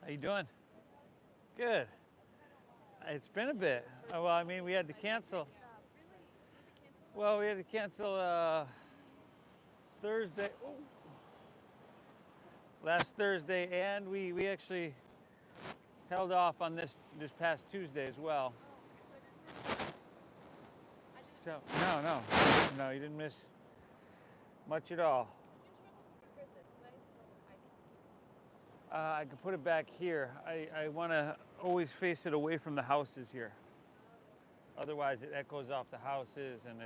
How you doing? Good. It's been a bit. Well, I mean, we had to cancel. Well, we had to cancel Thursday, last Thursday, and we actually held off on this past Tuesday as well. So no, you didn't miss much at all. I can put it back here. I want to always face it away from the houses here. Otherwise, it echoes off the houses, and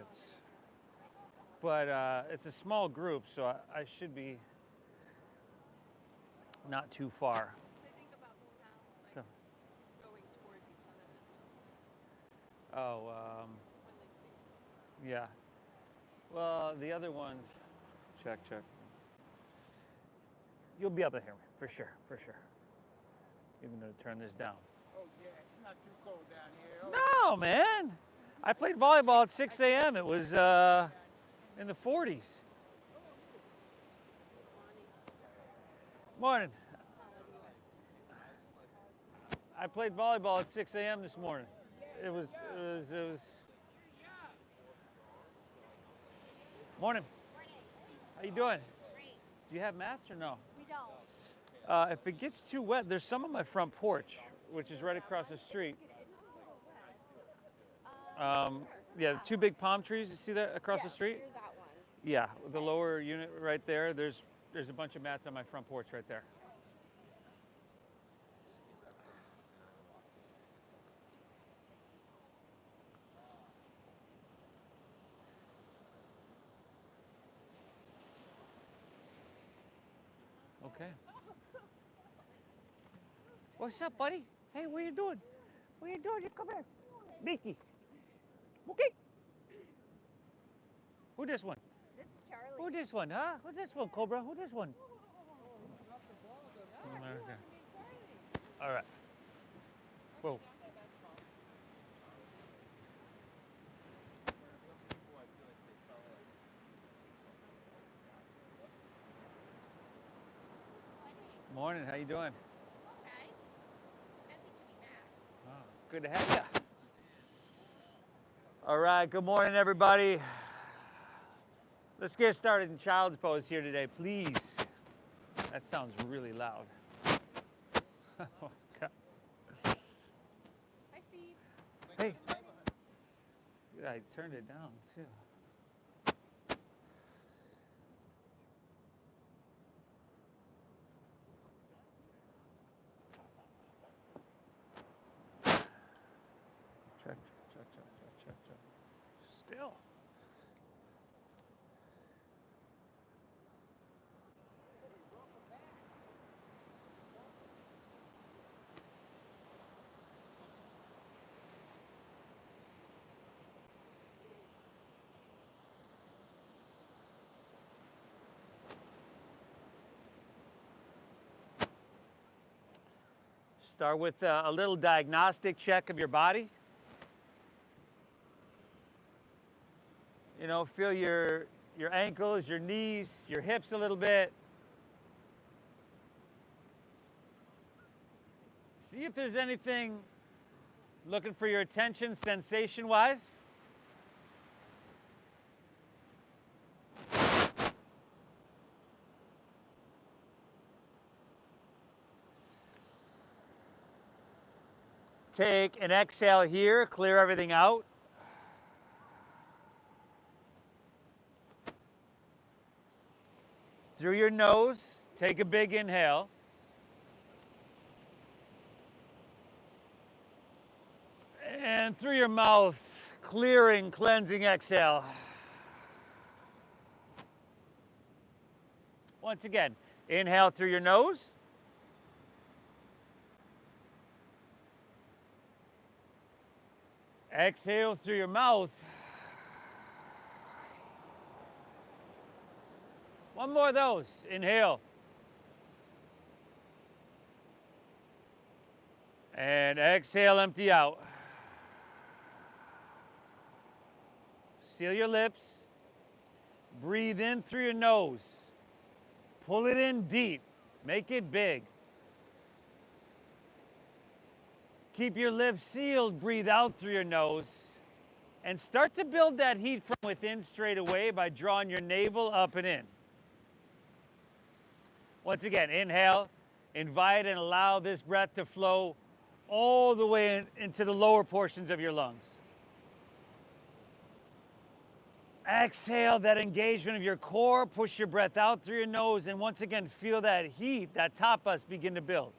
but it's a small group, so I should be not too far. So, oh, yeah. Well, the other ones, check. You'll be able to hear me, for sure. Even though to turn this down. Oh, yeah, it's not too cold down here. No, man. I played volleyball at 6 a.m. It was in the 40s. Morning. I played volleyball at 6 a.m. this morning. It was. Morning. How you doing? Great. Do you have mats or no? We don't. If it gets too wet, there's some on my front porch, which is right across the street. Yeah, the two big palm trees. You see that across the street? That one. Yeah, the lower unit right there. There's a bunch of mats on my front porch right there. Okay. What's up, buddy? Hey, what you doing? What you doing? You come here. Mickey. Okay. Who this one? This is Charlie. Who this one, huh? Who this one, Cobra? Who this one? Okay. All right. Whoa. Morning. How you doing? Okay. Happy to be back. Oh, good to have you. All right. Good morning, everybody. Let's get started in child's pose here today, please. That sounds really loud. Oh, God. Hi, Steve. Hey. Yeah, I turned it down too. Check. Still. Start with a little diagnostic check of your body. You know, feel your ankles, your knees, your hips a little bit. See if there's anything looking for your attention sensation-wise. Take an exhale here, clear everything out. Through your nose, take a big inhale. And through your mouth, clearing, cleansing exhale. Once again, inhale through your nose. Exhale through your mouth. One more of those. Inhale. And exhale, empty out. Seal your lips. Breathe in through your nose. Pull it in deep. Make it big. Keep your lips sealed, breathe out through your nose, and start to build that heat from within straight away by drawing your navel up and in. Once again, inhale, invite and allow this breath to flow all the way into the lower portions of your lungs. Exhale, that engagement of your core, push your breath out through your nose, and once again, feel that heat, that tapas begin to build.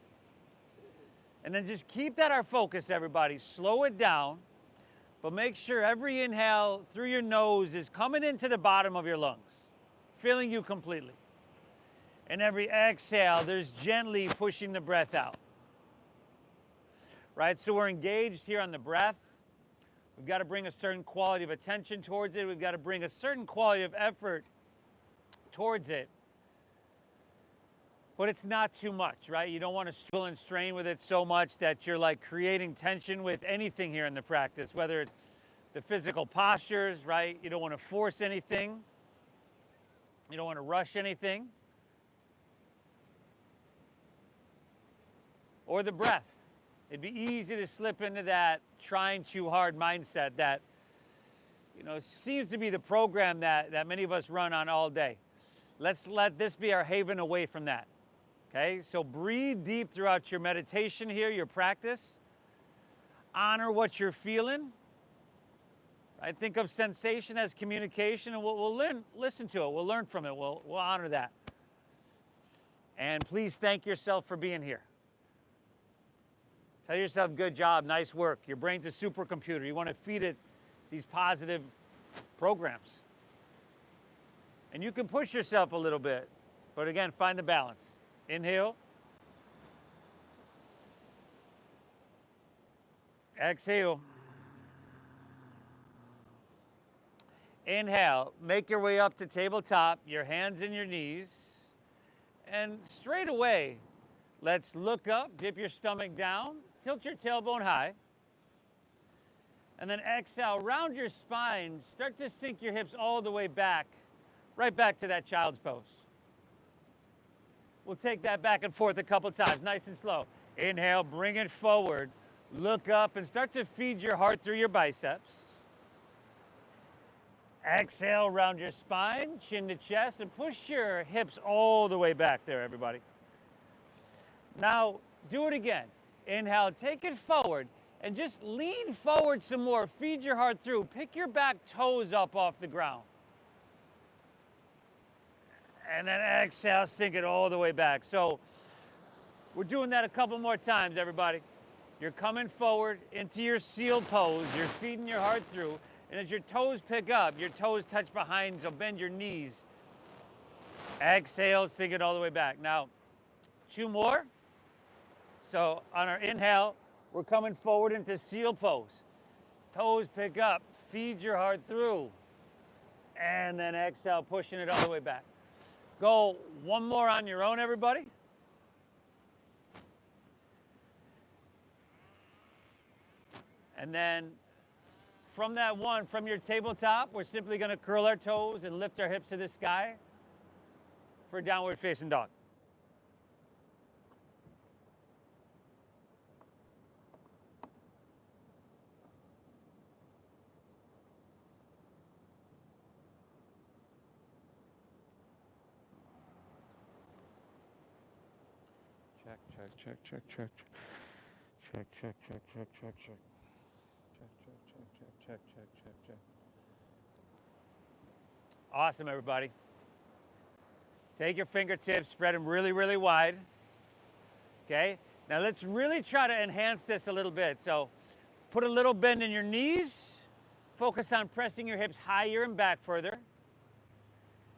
And then just keep that our focus, everybody. Slow it down, but make sure every inhale through your nose is coming into the bottom of your lungs, filling you completely. And every exhale, there's gently pushing the breath out. Right, so we're engaged here on the breath. We've got to bring a certain quality of attention towards it. We've got to bring a certain quality of effort towards it. But it's not too much, right? You don't want to struggle and strain with it so much that you're like creating tension with anything here in the practice, whether it's the physical postures, right? You don't want to force anything. You don't want to rush anything. Or the breath. It'd be easy to slip into that trying too hard mindset that, seems to be the program that many of us run on all day. Let's let this be our haven away from that. Okay, so breathe deep throughout your meditation here, your practice. Honor what you're feeling. I think of sensation as communication, and we'll listen to it. We'll learn from it. We'll honor that. And please thank yourself for being here. Tell yourself, good job, nice work. Your brain's a supercomputer. You want to feed it these positive programs. And you can push yourself a little bit, but again, find the balance. Inhale. Exhale. Inhale. Make your way up to tabletop, your hands and your knees. And straight away, let's look up, dip your stomach down, tilt your tailbone high. And then exhale, round your spine, start to sink your hips all the way back, right back to that child's pose. We'll take that back and forth a couple times, nice and slow. Inhale, bring it forward, look up and start to feed your heart through your biceps. Exhale, round your spine, chin to chest, and push your hips all the way back there, everybody. Now, do it again. Inhale, take it forward, and just lean forward some more. Feed your heart through. Pick your back toes up off the ground. And then exhale, sink it all the way back. So we're doing that a couple more times, everybody. You're coming forward into your seal pose. You're feeding your heart through. And as your toes pick up, your toes touch behind, so bend your knees. Exhale, sink it all the way back. Now, 2 more. So on our inhale, we're coming forward into seal pose. Toes pick up, feed your heart through. And then exhale, pushing it all the way back. Go 1 more on your own, everybody. And then from that one, from your tabletop, we're simply going to curl our toes and lift our hips to the sky for downward facing dog. Check. Awesome, everybody. Take your fingertips, spread them really, really wide. Okay? Now let's really try to enhance this a little bit. So put a little bend in your knees. Focus on pressing your hips higher and back further.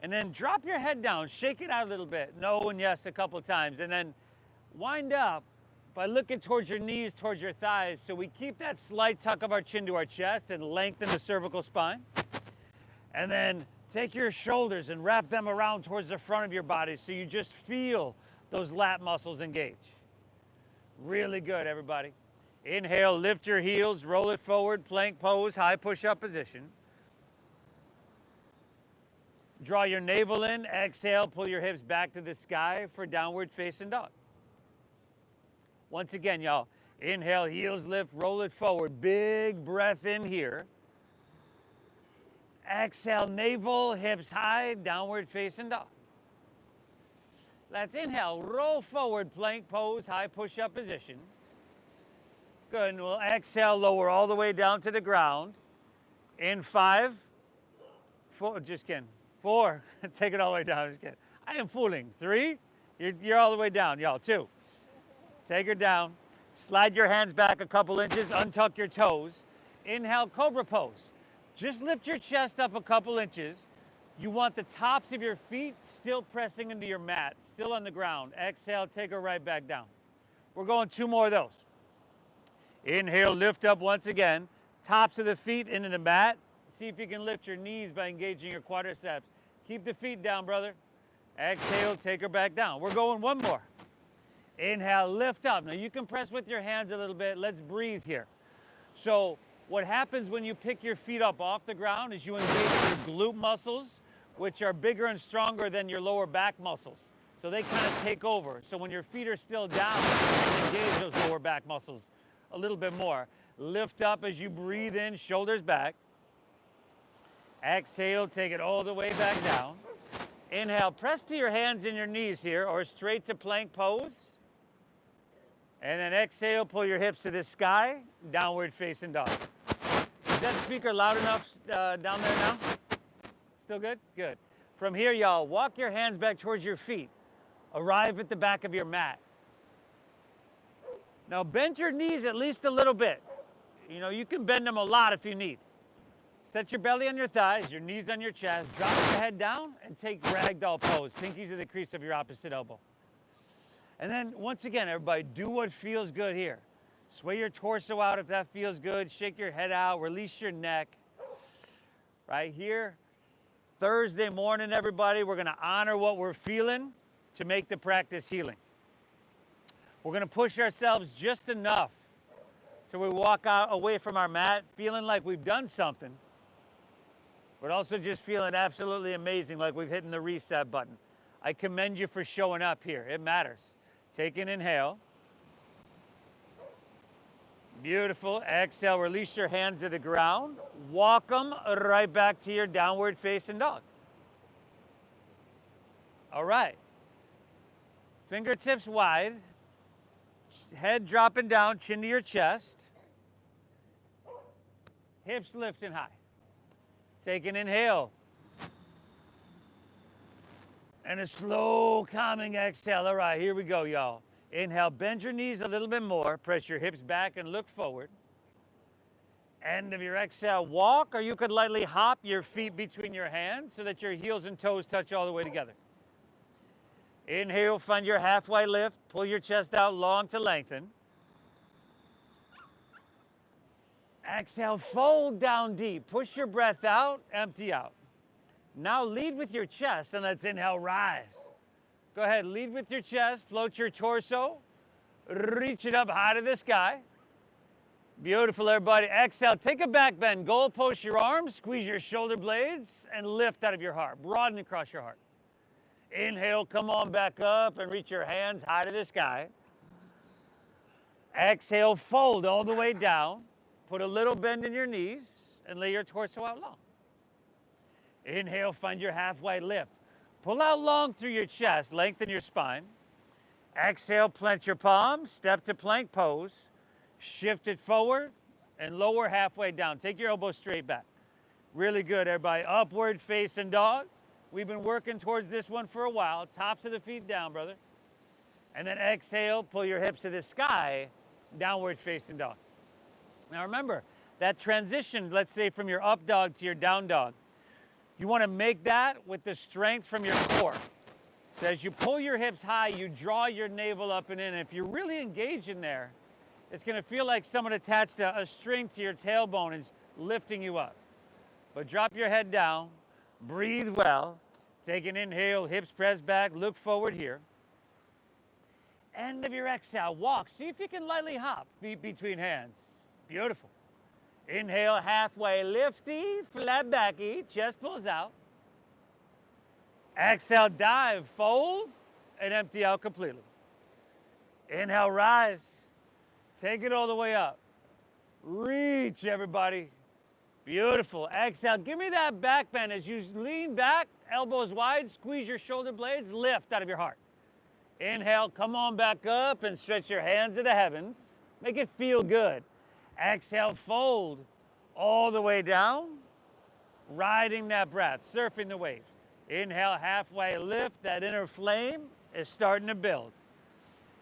And then drop your head down. Shake it out a little bit. No and yes a couple times. And then wind up by looking towards your knees, towards your thighs, so we keep that slight tuck of our chin to our chest and lengthen the cervical spine. And then take your shoulders and wrap them around towards the front of your body so you just feel those lat muscles engage. Really good, everybody. Inhale, lift your heels, roll it forward, plank pose, high push-up position. Draw your navel in, exhale, pull your hips back to the sky for downward facing dog. Once again, y'all, Inhale, heels lift, roll it forward. Big breath in here. Exhale, navel, hips high, downward facing dog. Let's inhale, roll forward, plank pose, high push-up position. Good, and we'll exhale, lower all the way down to the ground. In 5, 4, just kidding. 4, take it all the way down, just kidding. I am fooling. 3, you're all the way down, y'all. 2, take her down. Slide your hands back a couple inches, untuck your toes. Inhale, cobra pose. Just lift your chest up a couple inches. You want the tops of your feet still pressing into your mat, still on the ground. Exhale, take her right back down. We're going 2 more of those. Inhale, lift up once again. Tops of the feet into the mat. See if you can lift your knees by engaging your quadriceps. Keep the feet down, brother. Exhale, take her back down. We're going 1 more. Inhale, lift up. Now you can press with your hands a little bit. Let's breathe here. So what happens when you pick your feet up off the ground is you engage your glute muscles, which are bigger and stronger than your lower back muscles. So they kind of take over. So when your feet are still down, you engage those lower back muscles a little bit more. Lift up as you breathe in, shoulders back. Exhale, take it all the way back down. Inhale, press to your hands and your knees here, or straight to plank pose. And then exhale, pull your hips to the sky, downward facing dog. Is that speaker loud enough down there now? Still good? Good. From here, y'all, walk your hands back towards your feet. Arrive at the back of your mat. Now bend your knees at least a little bit. You know, you can bend them a lot if you need. Set your belly on your thighs, your knees on your chest, drop your head down, and take ragdoll pose. Pinkies to the crease of your opposite elbow. And then, once again, everybody, do what feels good here. Sway your torso out if that feels good. Shake your head out. Release your neck. Right here, Thursday morning, everybody, we're going to honor what we're feeling to make the practice healing. We're going to push ourselves just enough till we walk out away from our mat feeling like we've done something, but also just feeling absolutely amazing, like we've hit the reset button. I commend you for showing up here. It matters. Take an inhale. Beautiful. Exhale, release your hands to the ground. Walk them right back to your downward facing dog. All right. Fingertips wide. Head dropping down, chin to your chest. Hips lifting high. Take an inhale. And a slow, calming exhale. All right, here we go, y'all. Inhale, bend your knees a little bit more. Press your hips back and look forward. End of your exhale, walk, or you could lightly hop your feet between your hands so that your heels and toes touch all the way together. Inhale, find your halfway lift. Pull your chest out long to lengthen. Exhale, fold down deep. Push your breath out, empty out. Now lead with your chest, and let's inhale, rise. Go ahead, lead with your chest, float your torso, reach it up high to the sky. Beautiful, everybody. Exhale, take a back bend, goal post your arms, squeeze your shoulder blades, and lift out of your heart, broaden across your heart. Inhale, come on back up and reach your hands high to the sky. Exhale, fold all the way down. Put a little bend in your knees and lay your torso out long. Inhale, find your halfway lift. Pull out long through your chest, lengthen your spine. Exhale, plant your palms, step to plank pose. Shift it forward and lower halfway down. Take your elbows straight back. Really good, everybody. Upward facing dog. We've been working towards this one for a while. Tops of the feet down, brother. And then exhale, pull your hips to the sky, downward facing dog. Now remember, that transition, let's say from your up dog to your down dog, you want to make that with the strength from your core. So as you pull your hips high, you draw your navel up and in. And if you're really engaged in there, it's going to feel like someone attached a string to your tailbone is lifting you up. But drop your head down, breathe well, take an inhale, hips press back, look forward here. End of your exhale, walk. See if you can lightly hop, feet between hands. Beautiful. Inhale, halfway lifty, flat backy, chest pulls out. Exhale, dive, fold, and empty out completely. Inhale, rise. Take it all the way up. Reach, everybody. Beautiful. Exhale. Give me that back bend as you lean back, elbows wide, squeeze your shoulder blades, lift out of your heart. Inhale, come on back up and stretch your hands to the heavens. Make it feel good. Exhale, fold all the way down, riding that breath, surfing the waves. Inhale, halfway lift. That inner flame is starting to build.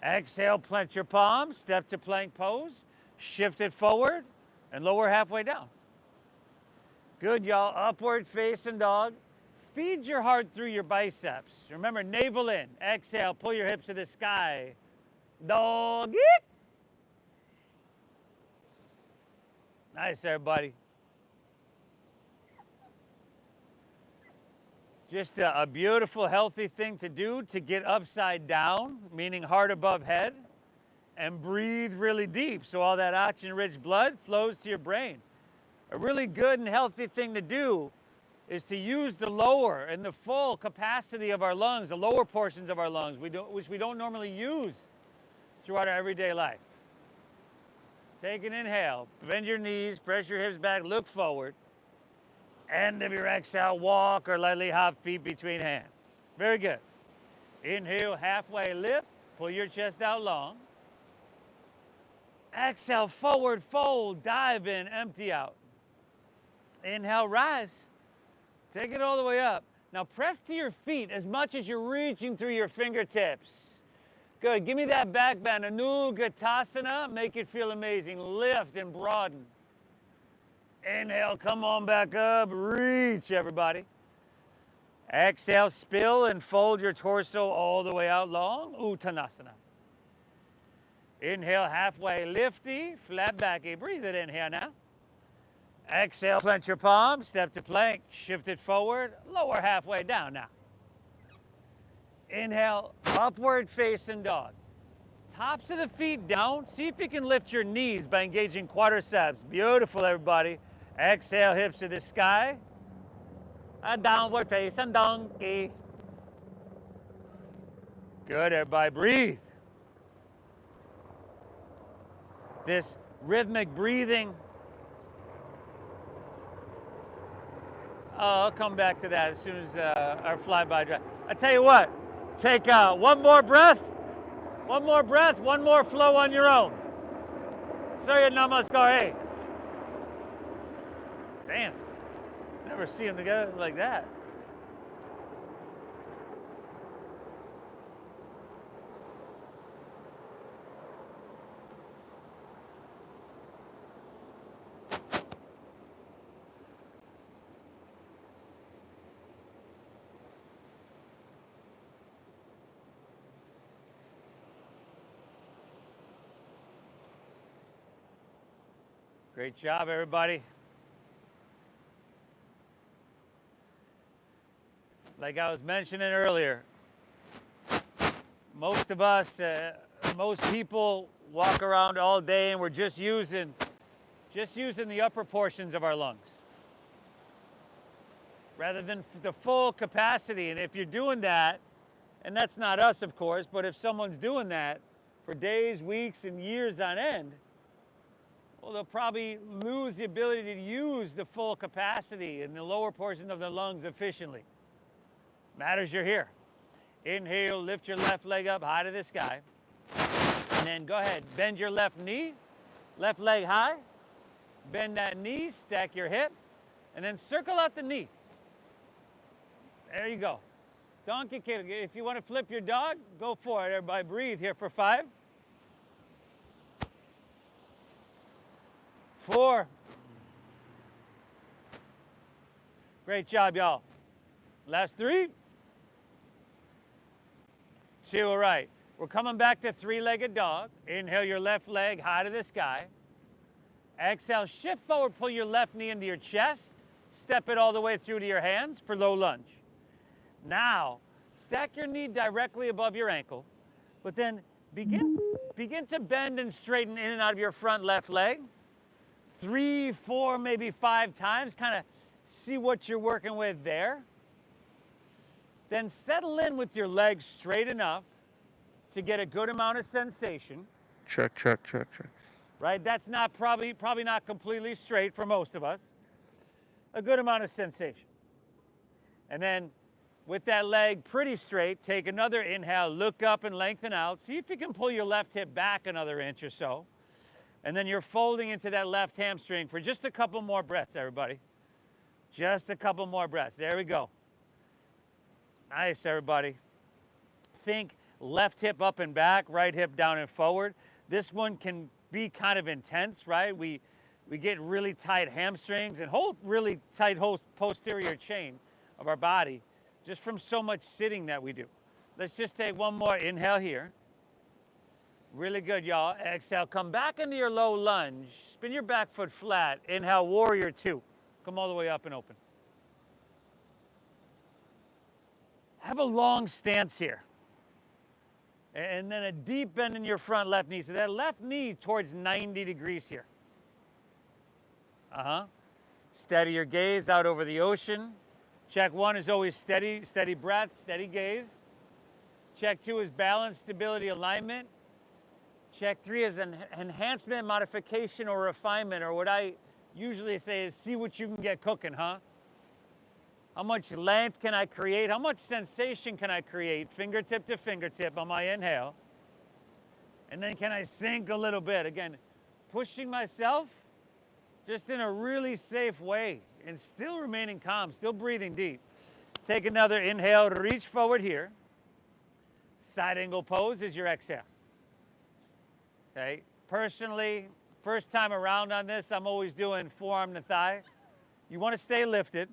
Exhale, plant your palms, step to plank pose, shift it forward, and lower halfway down. Good, y'all. Upward facing dog. Feed your heart through your biceps. Remember, navel in. Exhale, pull your hips to the sky. Doggy. Nice, everybody. Just a beautiful, healthy thing to do to get upside down, meaning heart above head, and breathe really deep so all that oxygen-rich blood flows to your brain. A really good and healthy thing to do is to use the lower and the full capacity of our lungs, the lower portions of our lungs, which we don't normally use throughout our everyday life. Take an inhale, bend your knees, press your hips back, look forward. End of your exhale, walk or lightly hop feet between hands. Very good. Inhale, halfway lift, pull your chest out long. Exhale, forward fold, dive in, empty out. Inhale, rise. Take it all the way up. Now press to your feet as much as you're reaching through your fingertips. Good. Give me that back bend. Anugatasana. Make it feel amazing. Lift and broaden. Inhale, come on back up. Reach, everybody. Exhale, spill and fold your torso all the way out long. Uttanasana. Inhale, halfway lifty, flat backy. Breathe it in here now. Exhale, plant your palms, step to plank, shift it forward, lower halfway down now. Inhale, upward facing dog. Tops of the feet down. See if you can lift your knees by engaging quadriceps. Beautiful, everybody. Exhale, hips to the sky. A downward facing donkey. Good, everybody. Breathe. This rhythmic breathing. I'll come back to that as soon as our flyby drive. I tell you what, take one more breath, one more flow on your own. Surya Namaskar. Damn, never see them together like that. Great job, everybody. Like I was mentioning earlier, most of us, most people walk around all day and we're just using the upper portions of our lungs rather than the full capacity. And if you're doing that, and that's not us, of course, but if someone's doing that for days, weeks, and years on end, well, they'll probably lose the ability to use the full capacity in the lower portion of the lungs efficiently. Matters you're here. Inhale, lift your left leg up high to the sky. And then go ahead, bend your left knee, left leg high. Bend that knee, stack your hip, and then circle out the knee. There you go. Donkey kick. If you want to flip your dog, go for it. Everybody breathe here for 5. 4. Great job, y'all. Last 3. 2, all right. We're coming back to 3-legged dog. Inhale your left leg high to the sky. Exhale, shift forward, pull your left knee into your chest. Step it all the way through to your hands for low lunge. Now, stack your knee directly above your ankle, but then begin to bend and straighten in and out of your front left leg. 3, 4, maybe 5 times. Kind of see what you're working with there. Then settle in with your legs straight enough to get a good amount of sensation. Check. right? That's not probably not completely straight for most of us. A good amount of sensation. And then with that leg pretty straight, take another inhale, look up and lengthen out. See if you can pull your left hip back another inch or so. And then you're folding into that left hamstring for just a couple more breaths, everybody. Just a couple more breaths. There we go. Nice, everybody. Think left hip up and back, right hip down and forward. This one can be kind of intense, right? We get really tight hamstrings and hold really tight posterior chain of our body just from so much sitting that we do. Let's just take one more inhale here. Really good, y'all. Exhale, come back into your low lunge. Spin your back foot flat. Inhale, warrior two. Come all the way up and open. Have a long stance here. And then a deep bend in your front left knee. So that left knee towards 90 degrees here. Steady your gaze out over the ocean. Check one is always steady, steady breath, steady gaze. Check two is balance, stability, alignment. Check three is an enhancement, modification, or refinement, or what I usually say is see what you can get cooking, huh? How much length can I create? How much sensation can I create? Fingertip to fingertip on my inhale. And then can I sink a little bit? Again, pushing myself just in a really safe way and still remaining calm, still breathing deep. Take another inhale, reach forward here. Side angle pose is your exhale. Okay, personally, first time around on this, I'm always doing forearm to thigh. You want to stay lifted.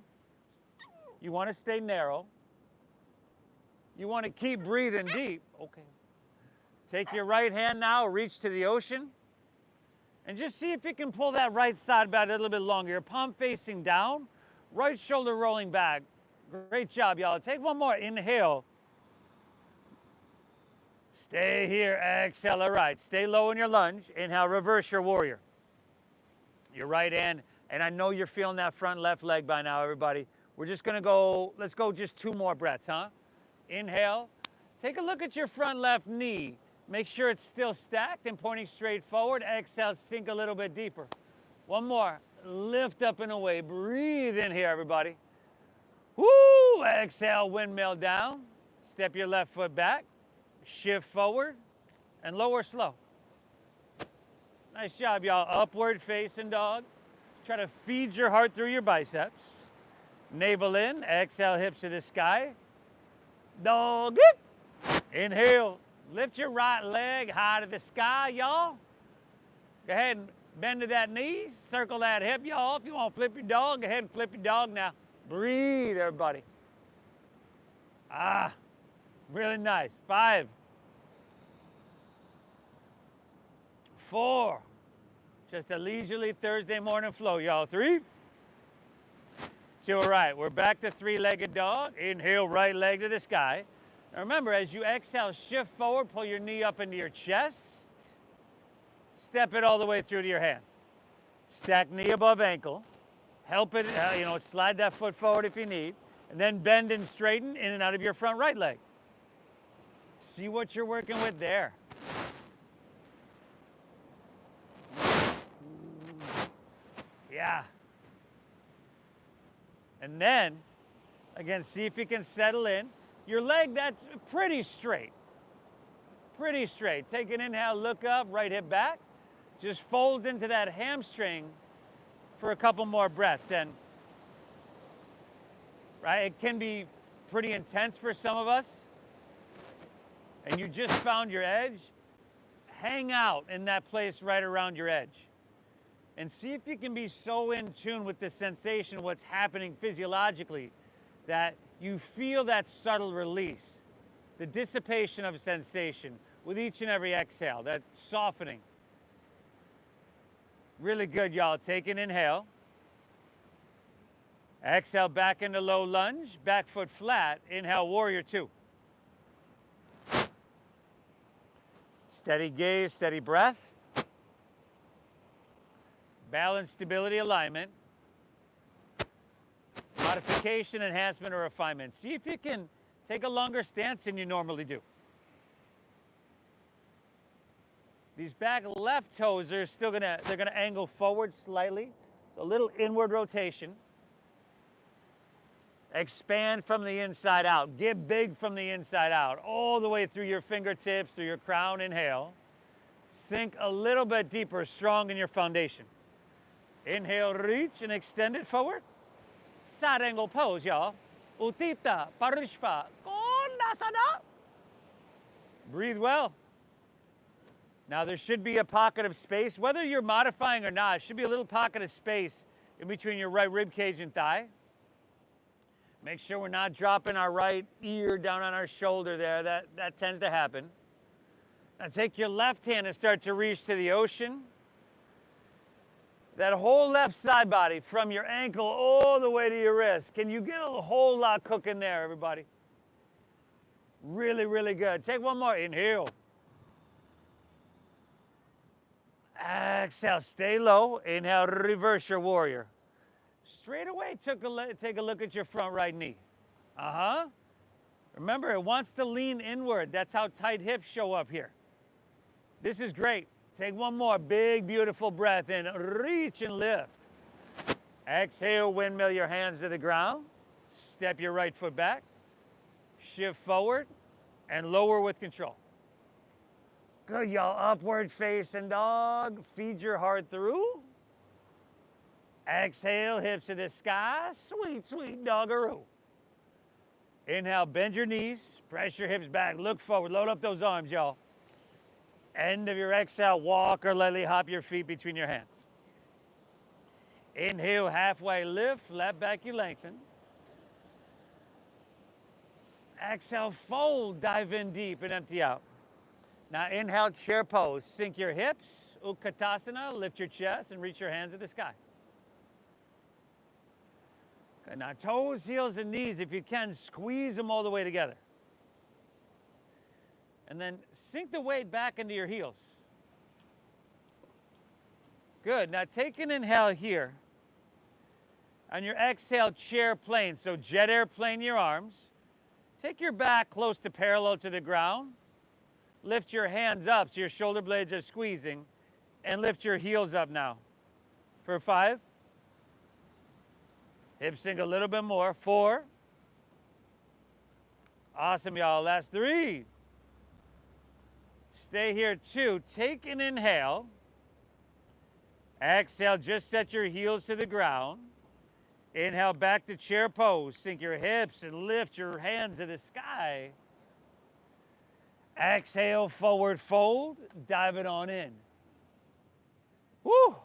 You want to stay narrow. You want to keep breathing deep. Okay. Take your right hand now, reach to the ocean. And just see if you can pull that right side back a little bit longer. Your palm facing down, right shoulder rolling back. Great job, y'all. Take one more inhale. Stay here, exhale, all right. Stay low in your lunge. Inhale, reverse your warrior. Your right hand, and I know you're feeling that front left leg by now, everybody. We're just gonna go, let's go just two more breaths, huh? Inhale, take a look at your front left knee. Make sure it's still stacked and pointing straight forward. Exhale, sink a little bit deeper. One more, lift up and away. Breathe in here, everybody. Woo, exhale, windmill down. Step your left foot back, shift forward, and lower slow. Nice job, y'all. Upward facing dog. Try to feed your heart through your biceps. Navel in, exhale, hips to the sky. Dog it. Inhale, lift your right leg high to the sky, y'all. Go ahead and bend to that knee, circle that hip, y'all. If you want to flip your dog, go ahead and flip your dog now. Breathe, everybody. Really nice. 5, 4, just a leisurely Thursday morning flow, y'all. 3, 2, all right, we're back to three-legged dog. Inhale, right leg to the sky. Now remember, as you exhale, shift forward, pull your knee up into your chest. Step it all the way through to your hands. Stack knee above ankle. Help it, slide that foot forward if you need. And then bend and straighten in and out of your front right leg. See what you're working with there. Yeah. And then, again, see if you can settle in. Your leg, that's pretty straight. Pretty straight. Take an inhale, look up, right hip back. Just fold into that hamstring for a couple more breaths. And right, it can be pretty intense for some of us. And you just found your edge. Hang out in that place right around your edge. And see if you can be so in tune with the sensation, what's happening physiologically, that you feel that subtle release, the dissipation of sensation with each and every exhale, that softening. Really good, y'all. Take an inhale. Exhale back into low lunge, back foot flat. Inhale, warrior two. Steady gaze, steady breath. Balance, stability, alignment. Modification, enhancement, or refinement. See if you can take a longer stance than you normally do. These back left toes are still they're gonna angle forward slightly. So a little inward rotation. Expand from the inside out. Get big from the inside out. All the way through your fingertips, through your crown. Inhale. Sink a little bit deeper, strong in your foundation. Inhale, reach and extend it forward. Side angle pose, y'all. Uttita Parishva Konasana. Breathe well. Now there should be a pocket of space, whether you're modifying or not, should be a little pocket of space in between your right rib cage and thigh. Make sure we're not dropping our right ear down on our shoulder there. That tends to happen. Now take your left hand and start to reach to the ocean. That whole left side body from your ankle all the way to your wrist. Can you get a whole lot cooking there, everybody? Really, really good. Take one more. Inhale. Exhale. Stay low. Inhale. Reverse your warrior. Straight away, take a look at your front right knee. Remember, it wants to lean inward. That's how tight hips show up here. This is great. Take one more big, beautiful breath in. Reach and lift. Exhale, windmill your hands to the ground. Step your right foot back. Shift forward and lower with control. Good, y'all. Upward facing dog. Feed your heart through. Exhale, hips to the sky. Sweet, sweet doggeroo. Inhale, bend your knees. Press your hips back. Look forward. Load up those arms, y'all. End of your exhale, walk or lightly hop your feet between your hands. Inhale, halfway lift, flat back you lengthen. Exhale, fold, dive in deep and empty out. Now inhale, chair pose. Sink your hips, Utkatasana, lift your chest and reach your hands to the sky. Okay, now toes, heels, and knees, if you can, squeeze them all the way together. And then sink the weight back into your heels. Good. Now take an inhale here. On your exhale, chair plane. So jet airplane your arms. Take your back close to parallel to the ground. Lift your hands up so your shoulder blades are squeezing. And lift your heels up now. For 5. Hip sink a little bit more. 4. Awesome, y'all. Last 3. Stay here, 2. Take an inhale. Exhale, just set your heels to the ground. Inhale, back to chair pose. Sink your hips and lift your hands to the sky. Exhale, forward fold. Dive it on in. Woo!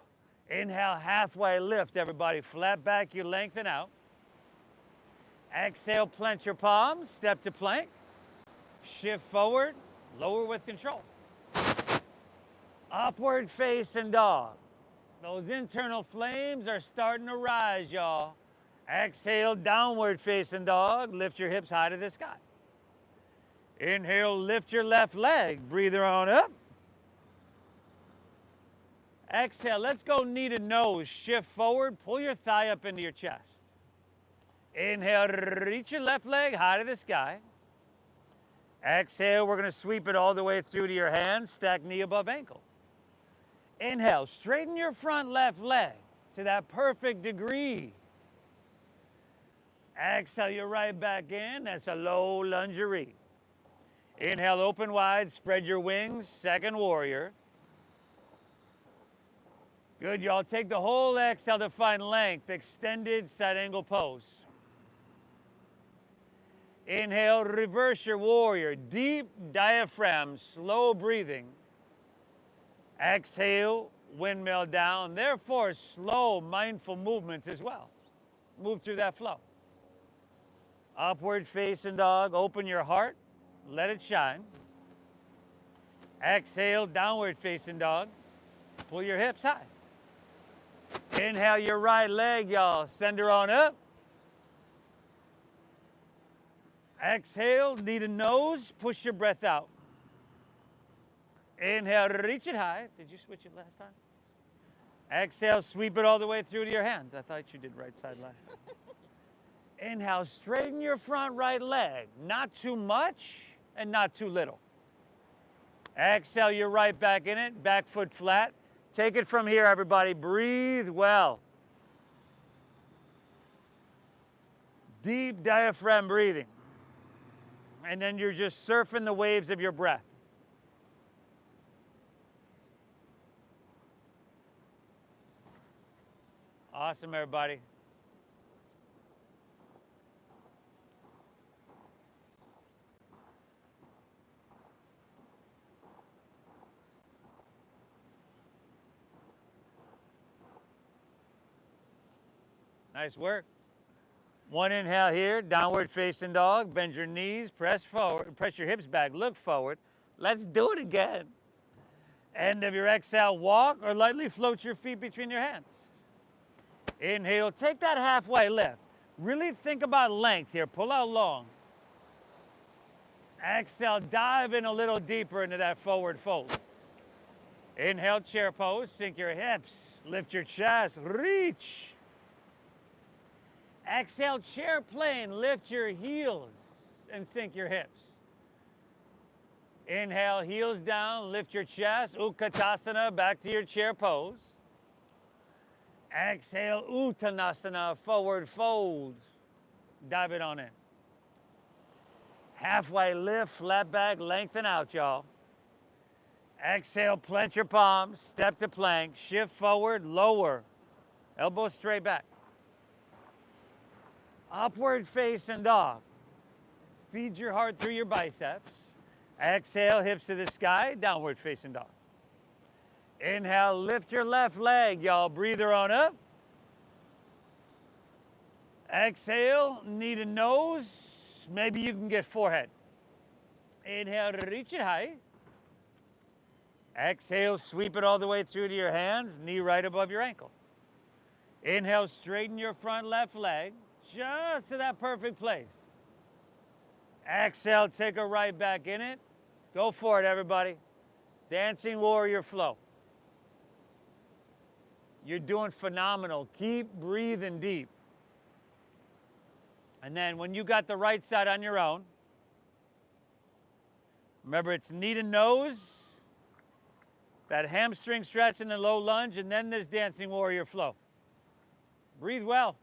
Inhale, halfway lift, everybody. Flat back, you lengthen out. Exhale, plant your palms. Step to plank. Shift forward. Lower with control. Upward facing dog. Those internal flames are starting to rise, y'all. Exhale, downward facing dog. Lift your hips high to the sky. Inhale, lift your left leg. Breather on up. Exhale, let's go knee to nose. Shift forward, pull your thigh up into your chest. Inhale, reach your left leg high to the sky. Exhale, we're going to sweep it all the way through to your hands. Stack knee above ankle. Inhale, straighten your front left leg to that perfect degree. Exhale, your right back in. That's a low lungerie. Inhale, open wide, spread your wings. Second warrior. Good, y'all. Take the whole exhale to find length. Extended side angle pose. Inhale, reverse your warrior. Deep diaphragm, slow breathing. Exhale, windmill down. Therefore, slow, mindful movements as well. Move through that flow. Upward facing dog. Open your heart. Let it shine. Exhale, downward facing dog. Pull your hips high. Inhale your right leg, y'all. Send her on up. Exhale, knee to nose. Push your breath out. Inhale, reach it high. Did you switch it last time? Exhale, sweep it all the way through to your hands. I thought you did right side last time. Inhale, straighten your front right leg. Not too much and not too little. Exhale, you're right back in it. Back foot flat. Take it from here, everybody. Breathe well. Deep diaphragm breathing. And then you're just surfing the waves of your breath. Awesome, everybody. Nice work. One inhale here, downward facing dog. Bend your knees, press forward, press your hips back, look forward. Let's do it again. End of your exhale, walk or lightly float your feet between your hands. Inhale, take that halfway lift. Really think about length here. Pull out long. Exhale, dive in a little deeper into that forward fold. Inhale, chair pose, sink your hips, lift your chest, reach. Exhale, chair plane, lift your heels and sink your hips. Inhale, heels down, lift your chest, Utkatasana, back to your chair pose. Exhale, Uttanasana, forward fold. Dive it on in. Halfway lift, flat back, lengthen out, y'all. Exhale, plant your palms, step to plank, shift forward, lower. Elbows straight back. Upward facing dog. Feed your heart through your biceps. Exhale, hips to the sky, downward facing dog. Inhale, lift your left leg, y'all. Breather on up. Exhale, knee to nose. Maybe you can get forehead. Inhale, reach it high. Exhale, sweep it all the way through to your hands, knee right above your ankle. Inhale, straighten your front left leg, just to that perfect place. Exhale, take a right back in it. Go for it, everybody. Dancing warrior flow. You're doing phenomenal. Keep breathing deep. And then when you got the right side on your own, remember it's knee to nose, that hamstring stretch in the low lunge, and then this dancing warrior flow. Breathe well.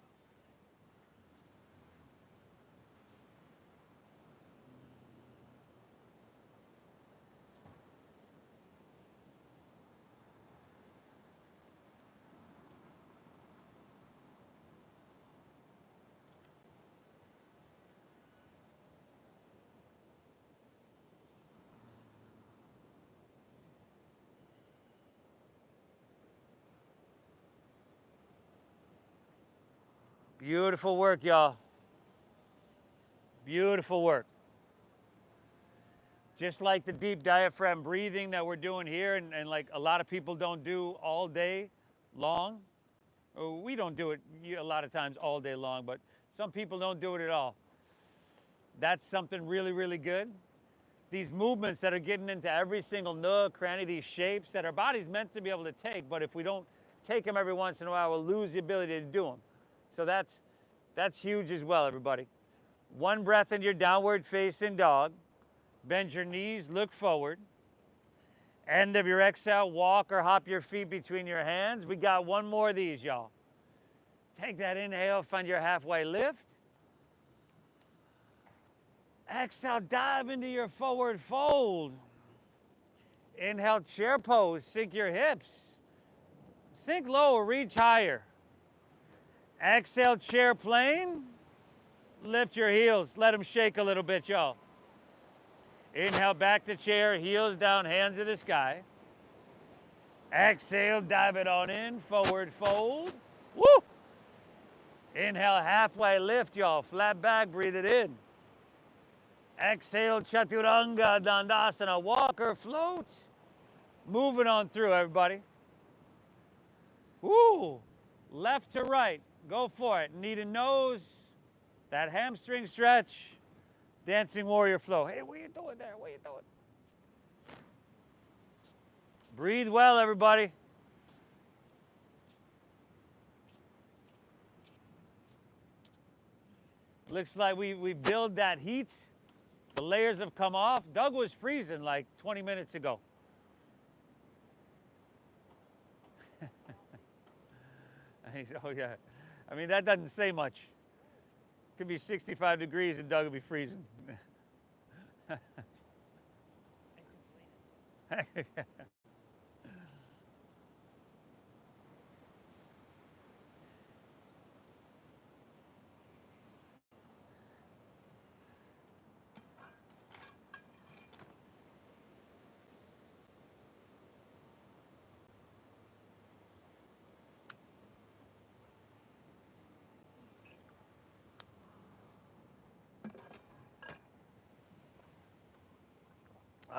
Beautiful work, y'all. Beautiful work. Just like the deep diaphragm breathing that we're doing here, and like a lot of people don't do all day long. Or we don't do it a lot of times all day long, but some people don't do it at all. That's something really, really good. These movements that are getting into every single nook, cranny, these shapes that our body's meant to be able to take, but if we don't take them every once in a while, we'll lose the ability to do them. So that's huge as well, everybody. One breath in your downward facing dog. Bend your knees, look forward. End of your exhale, walk or hop your feet between your hands. We got one more of these, y'all. Take that inhale, find your halfway lift. Exhale, dive into your forward fold. Inhale, chair pose, sink your hips. Sink lower, reach higher. Exhale, chair plane. Lift your heels. Let them shake a little bit, y'all. Inhale, back to chair, heels down, hands to the sky. Exhale, dive it on in, forward fold. Woo! Inhale, halfway lift, y'all. Flat back, breathe it in. Exhale, chaturanga dandasana, walk or float. Moving on through, everybody. Woo! Left to right. Go for it. Knee to nose. That hamstring stretch. Dancing warrior flow. Hey, what are you doing there? What are you doing? Breathe well, everybody. Looks like we build that heat The layers have come off. Doug was freezing like 20 minutes ago. Oh yeah. I mean, that doesn't say much. Could be 65 degrees and Doug will be freezing.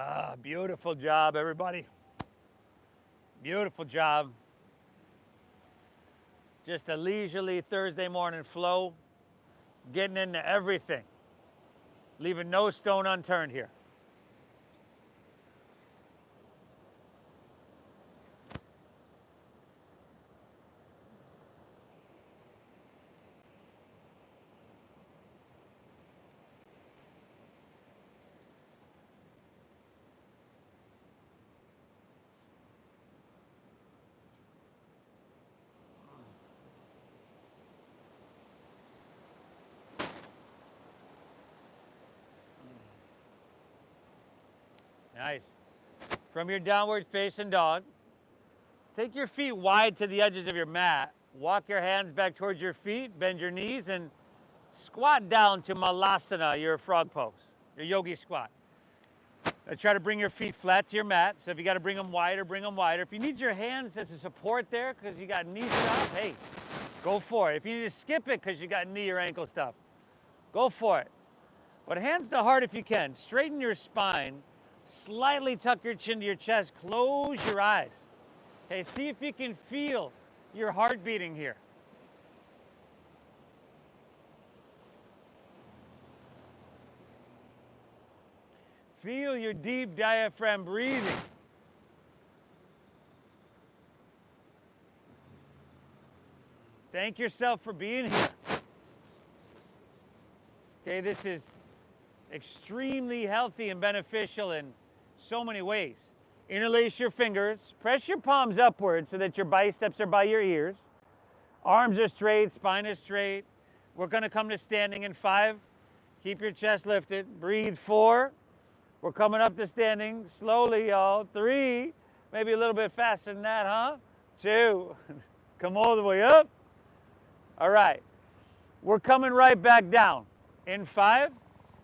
Ah, beautiful job, everybody. Beautiful job. Just a leisurely Thursday morning flow, getting into everything, leaving no stone unturned here. Nice. From your downward facing dog, take your feet wide to the edges of your mat. Walk your hands back towards your feet, bend your knees, and squat down to Malasana, your frog pose, your yogi squat. Now try to bring your feet flat to your mat. So if you got to bring them wider, bring them wider. If you need your hands as a support there because you got knee stuff, hey, go for it. If you need to skip it because you got knee or ankle stuff, go for it. But hands to heart if you can. Straighten your spine. Slightly tuck your chin to your chest. Close your eyes. Okay, see if you can feel your heart beating here. Feel your deep diaphragm breathing. Thank yourself for being here. Okay, this is extremely healthy and beneficial in so many ways. Interlace your fingers, press your palms upward so that your biceps are by your ears. Arms are straight, spine is straight. We're gonna come to standing in 5. Keep your chest lifted. Breathe 4. We're coming up to standing slowly, y'all. 3, maybe a little bit faster than that, huh? 2, come all the way up. All right, we're coming right back down in 5.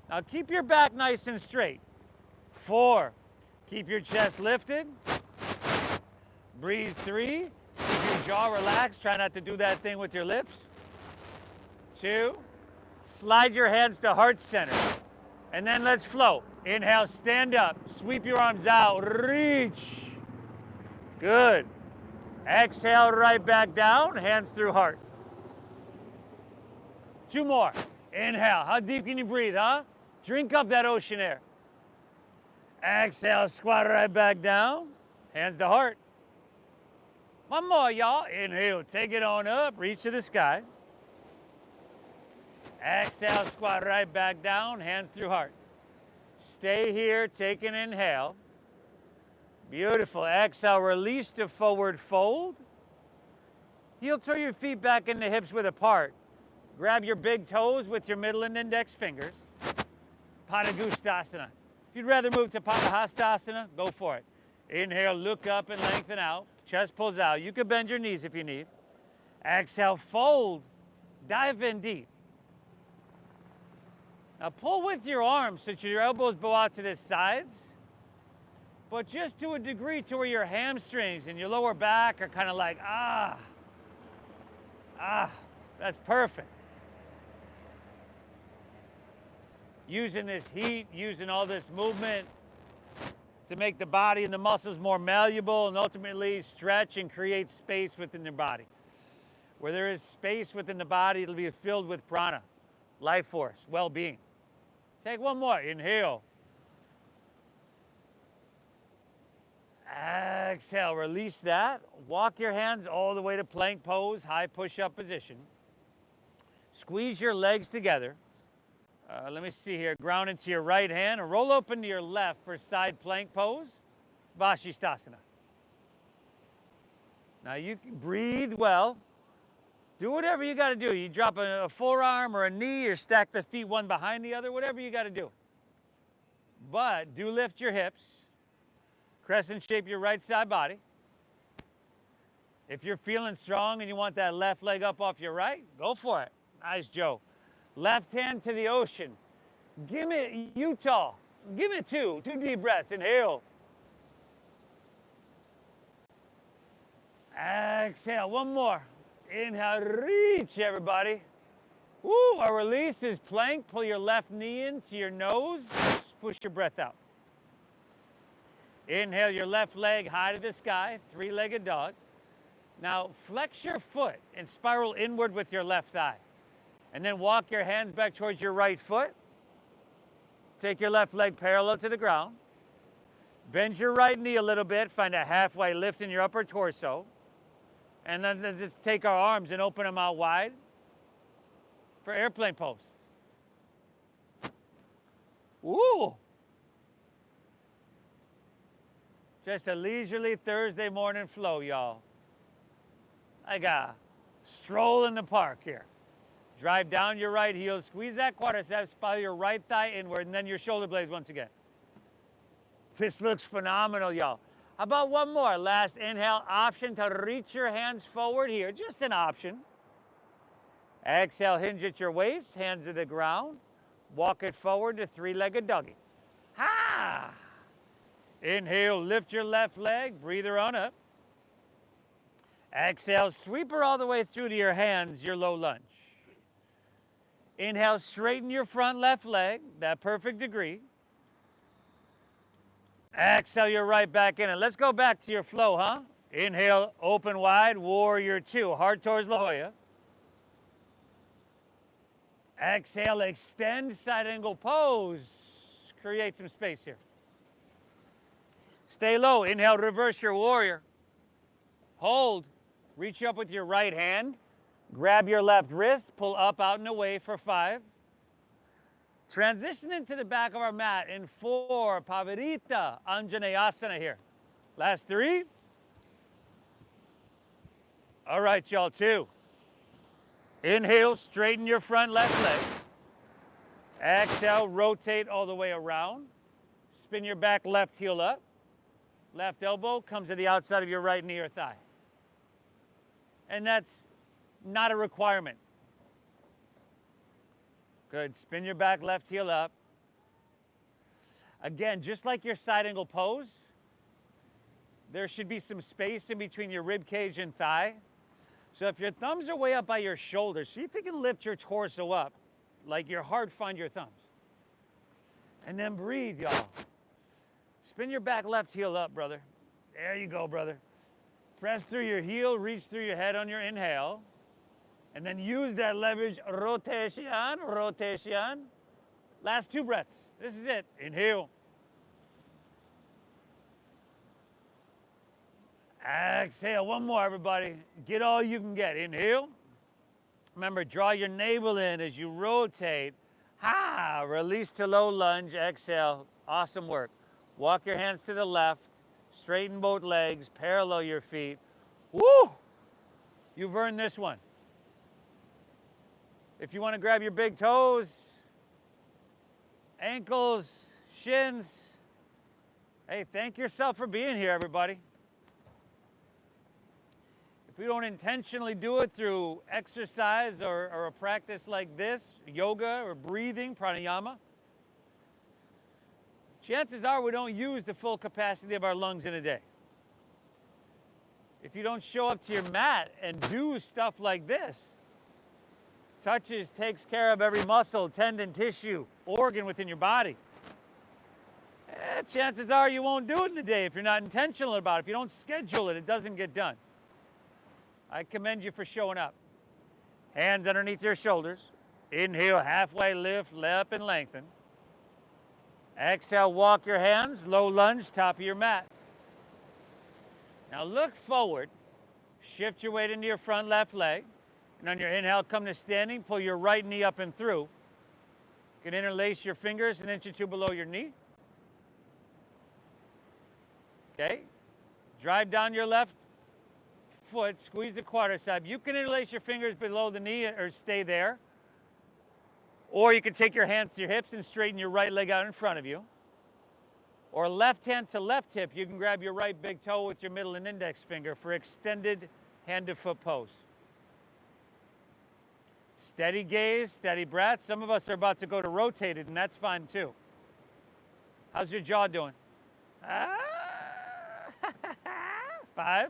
Now keep your back nice and straight. 4, keep your chest lifted. Breathe 3, keep your jaw relaxed. Try not to do that thing with your lips. 2, slide your hands to heart center. And then let's float. Inhale, stand up. Sweep your arms out. Reach. Good. Exhale, right back down. Hands through heart. 2 more. Inhale. How deep can you breathe, huh? Drink up that ocean air. Exhale, squat right back down. Hands to heart. 1 more, y'all. Inhale, take it on up. Reach to the sky. Exhale, squat right back down. Hands through heart. Stay here, take an inhale. Beautiful. Exhale, release to forward fold. Heel toe your feet back in the hips width apart. Grab your big toes with your middle and index fingers. Padangusthasana. If you'd rather move to Padahastasana, go for it. Inhale, look up and lengthen out. Chest pulls out. You can bend your knees if you need. Exhale, fold. Dive in deep. Now pull with your arms so that your elbows bow out to the sides, but just to a degree to where your hamstrings and your lower back are kind of like, that's perfect. Using this heat, using all this movement to make the body and the muscles more malleable and ultimately stretch and create space within the body. Where there is space within the body, it'll be filled with prana, life force, well-being. Take 1 more. Inhale. Exhale. Release that. Walk your hands all the way to plank pose, high push-up position. Squeeze your legs together. Let me see here. Ground into your right hand and roll open to your left for side plank pose, Vashisthasana. Now you can breathe well. Do whatever you got to do. You drop a forearm or a knee or stack the feet one behind the other, whatever you got to do. But do lift your hips. Crescent shape your right side body. If you're feeling strong and you want that left leg up off your right, go for it. Nice, Joe. Left hand to the ocean. Give me Utah. Give me two deep breaths. Inhale. Exhale. One more. Inhale. Reach, everybody. Woo. Our release is plank. Pull your left knee into your nose. Push your breath out. Inhale your left leg high to the sky. Three-legged dog. Now flex your foot and spiral inward with your left thigh. And then walk your hands back towards your right foot. Take your left leg parallel to the ground. Bend your right knee a little bit. Find a halfway lift in your upper torso. And then just take our arms and open them out wide for airplane pose. Woo! Just a leisurely Thursday morning flow, y'all. Like a stroll in the park here. Drive down your right heel, squeeze that quadriceps, spiral your right thigh inward, and then your shoulder blades once again. This looks phenomenal, y'all. How about one more? Last inhale, option to reach your hands forward here, just an option. Exhale, hinge at your waist, hands to the ground. Walk it forward to three-legged doggy. Ha! Inhale, lift your left leg, breathe her on up. Exhale, sweep her all the way through to your hands, your low lunge. Inhale, straighten your front left leg, that perfect degree. Exhale, your right back in. And let's go back to your flow, huh? Inhale, open wide, warrior two, heart towards La Jolla. Exhale, extend, side angle pose. Create some space here. Stay low. Inhale, reverse your warrior. Hold. Reach up with your right hand. Grab your left wrist. Pull up, out, and away for 5. Transition into the back of our mat in 4. Pavarita Anjaneyasana here. Last 3. All right, y'all. 2. Inhale, straighten your front left leg. Exhale, rotate all the way around. Spin your back left heel up. Left elbow comes to the outside of your right knee or thigh. And that's not a requirement. Good. Spin your back left heel up. Again, just like your side angle pose, there should be some space in between your rib cage and thigh. So if your thumbs are way up by your shoulders, see if you can lift your torso up, like your heart find your thumbs. And then breathe, y'all. Spin your back left heel up, brother. There you go, brother. Press through your heel, reach through your head on your inhale. And then use that leverage, rotation, rotation. Last 2 breaths. This is it. Inhale. Exhale. One more, everybody. Get all you can get. Inhale. Remember, draw your navel in as you rotate. Ha! Release to low lunge. Exhale. Awesome work. Walk your hands to the left. Straighten both legs. Parallel your feet. Woo! You've earned this one. If you want to grab your big toes, ankles, shins, hey, thank yourself for being here, everybody. If we don't intentionally do it through exercise or a practice like this, yoga or breathing, pranayama, chances are we don't use the full capacity of our lungs in a day. If you don't show up to your mat and do stuff like this, touches, takes care of every muscle, tendon, tissue, organ within your body, chances are you won't do it in a day if you're not intentional about it. If you don't schedule it, it doesn't get done. I commend you for showing up. Hands underneath your shoulders. Inhale, halfway lift, up and lengthen. Exhale, walk your hands, low lunge, top of your mat. Now look forward. Shift your weight into your front left leg. And on your inhale, come to standing. Pull your right knee up and through. You can interlace your fingers an inch or two below your knee. Okay. Drive down your left foot, squeeze the quadricep. You can interlace your fingers below the knee or stay there. Or you can take your hands to your hips and straighten your right leg out in front of you. Or left hand to left hip, you can grab your right big toe with your middle and index finger for extended hand to foot pose. Steady gaze, steady breath. Some of us are about to go to rotated, and that's fine too. How's your jaw doing? 5.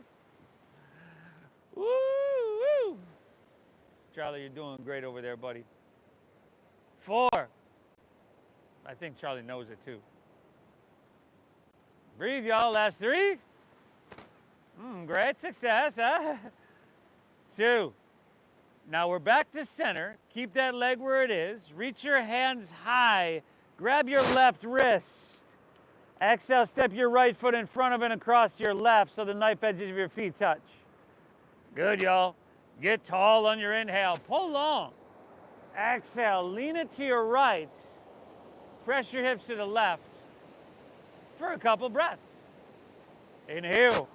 Woo, woo. Charlie, you're doing great over there, buddy. 4. I think Charlie knows it too. Breathe, y'all. Last 3. Great success, huh? 2. Now we're back to center. Keep that leg where it is. Reach your hands high. Grab your left wrist. Exhale, step your right foot in front of and across your left so the knife edges of your feet touch. Good, y'all. Get tall on your inhale. Pull long. Exhale, lean it to your right. Press your hips to the left for a couple breaths. Inhale.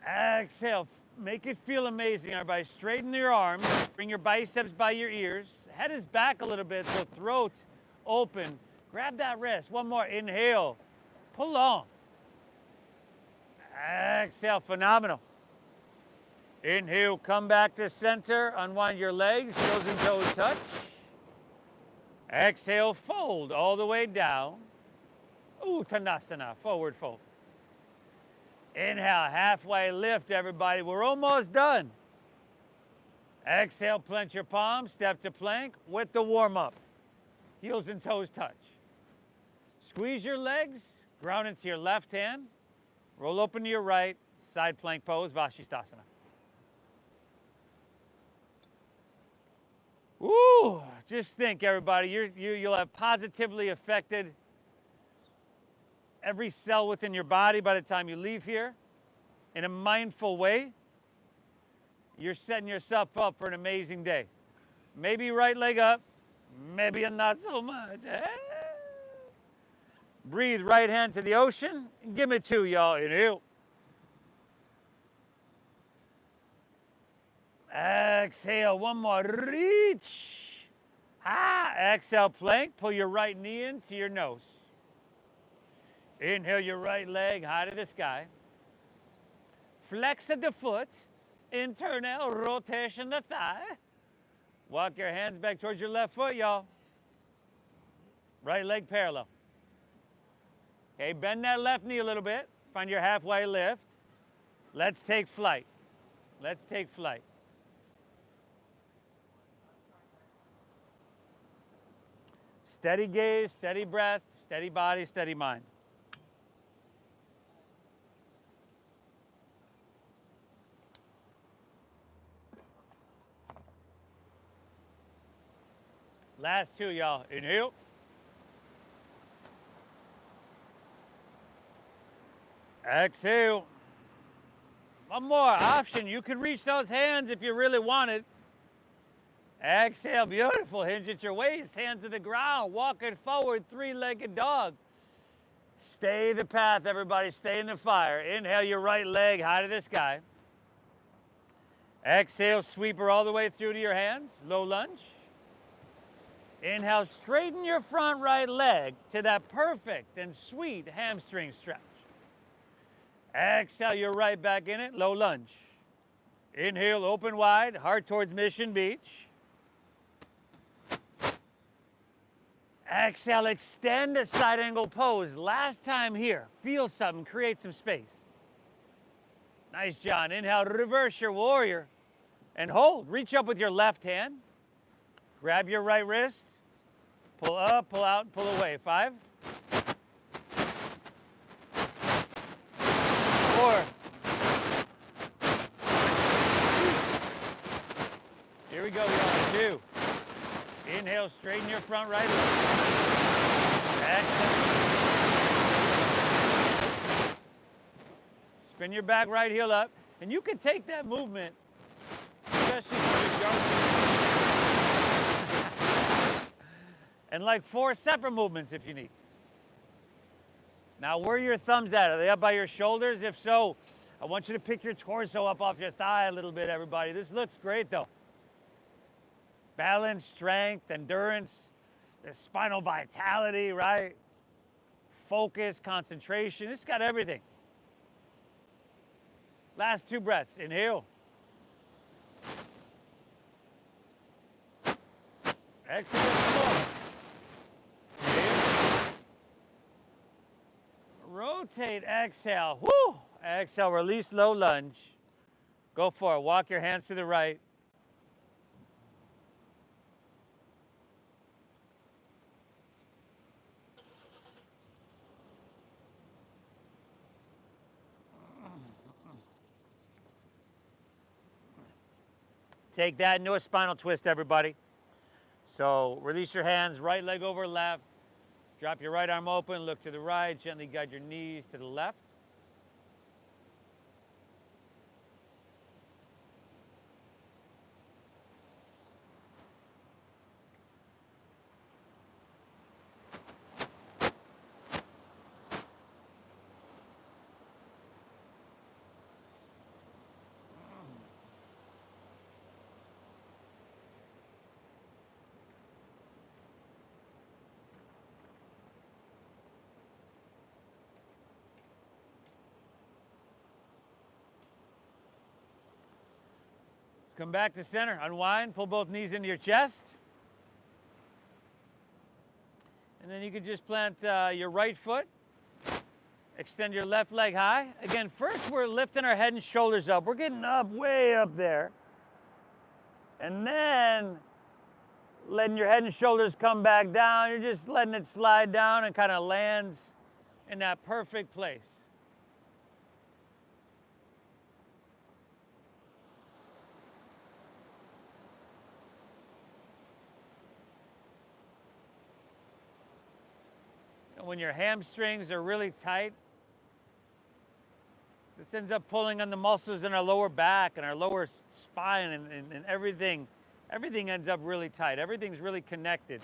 Exhale. Make it feel amazing, everybody. Straighten your arms. Bring your biceps by your ears. Head is back a little bit, so throat open. Grab that wrist. One more. Inhale. Pull long. Exhale. Phenomenal. Inhale. Come back to center. Unwind your legs. Heels and toes touch. Exhale. Fold all the way down. Uttanasana. Forward fold. Inhale, halfway lift, everybody. We're almost done. Exhale, plant your palms, step to plank with the warm-up. Heels and toes touch. Squeeze your legs, ground into your left hand. Roll open to your right, side plank pose, Vashisthasana. Woo! Just think, everybody, you'll have positively affected every cell within your body by the time you leave here in a mindful way. You're setting yourself up for an amazing day. Maybe right leg up, maybe not so much. Breathe, right hand to the ocean. Give me 2, y'all. Inhale. Exhale, one more. Reach. Exhale, plank. Pull your right knee into your nose. Inhale your right leg high to the sky. Flex of the foot. Internal rotation the thigh. Walk your hands back towards your left foot, y'all. Right leg parallel. Okay, bend that left knee a little bit. Find your halfway lift. Let's take flight. Let's take flight. Steady gaze, steady breath, steady body, steady mind. Last 2, y'all. Inhale. Exhale. One more option. You can reach those hands if you really wanted. Exhale. Beautiful. Hinge at your waist. Hands to the ground. Walking forward. 3-legged dog. Stay the path, everybody. Stay in the fire. Inhale your right leg high to the sky. Exhale. Sweep her all the way through to your hands. Low lunge. Inhale, straighten your front right leg to that perfect and sweet hamstring stretch. Exhale, you're right back in it, low lunge. Inhale, open wide, heart towards Mission Beach. Exhale, extend a side angle pose. Last time here, feel something, create some space. Nice, John. Inhale, reverse your warrior and hold. Reach up with your left hand. Grab your right wrist, pull up, pull out, pull away. 5, 4. Here we go, y'all. 2. Inhale, straighten your front right leg. Exhale. Spin your back right heel up. And you can take that movement, especially for the And like 4 separate movements if you need. Now, where are your thumbs at? Are they up by your shoulders? If so, I want you to pick your torso up off your thigh a little bit, everybody. This looks great, though. Balance, strength, endurance, the spinal vitality, right? Focus, concentration. It's got everything. Last 2 breaths. Inhale. Exhale. Come on. Inhale. Rotate. Exhale. Woo! Exhale. Release. Low lunge. Go for it. Walk your hands to the right. Take that into a spinal twist, everybody. So release your hands, right leg over left. Drop your right arm open, look to the right, gently guide your knees to the left. Come back to center, unwind, pull both knees into your chest. And then you can just plant your right foot. Extend your left leg high. Again, first we're lifting our head and shoulders up. We're getting up, way up there. And then letting your head and shoulders come back down. You're just letting it slide down and kind of lands in that perfect place. When your hamstrings are really tight, this ends up pulling on the muscles in our lower back and our lower spine and everything. Everything ends up really tight. Everything's really connected.